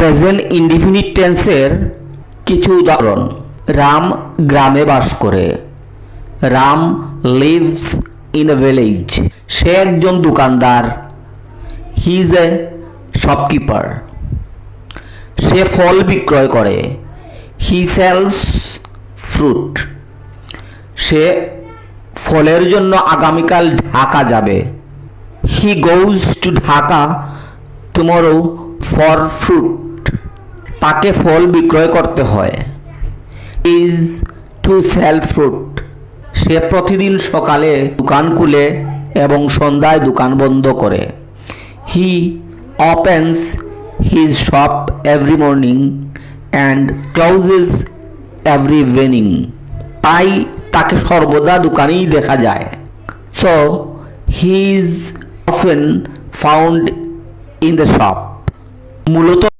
Present indefinite টেন্সের কিছু উদাহরণ। রাম গ্রামে বাস করে। Ram lives in a village. সে একজন দোকানদার। He is a shopkeeper. সে ফল বিক্রয় করে। He sells fruit. সে ফলের জন্য আগামীকাল ঢাকা যাবে। He goes to Dhaka tomorrow for fruit. তাকে ফল বিক্রয় করতে হয়। Is to sell fruit. সে প্রতিদিন সকালে দোকান খুলে এবং সন্ধ্যায় দোকান বন্ধ করে। He opens his shop every morning and closes every evening. তাই তাকে সর্বদা দোকানেই দেখা যায়। So he is often found in the shop. মূলত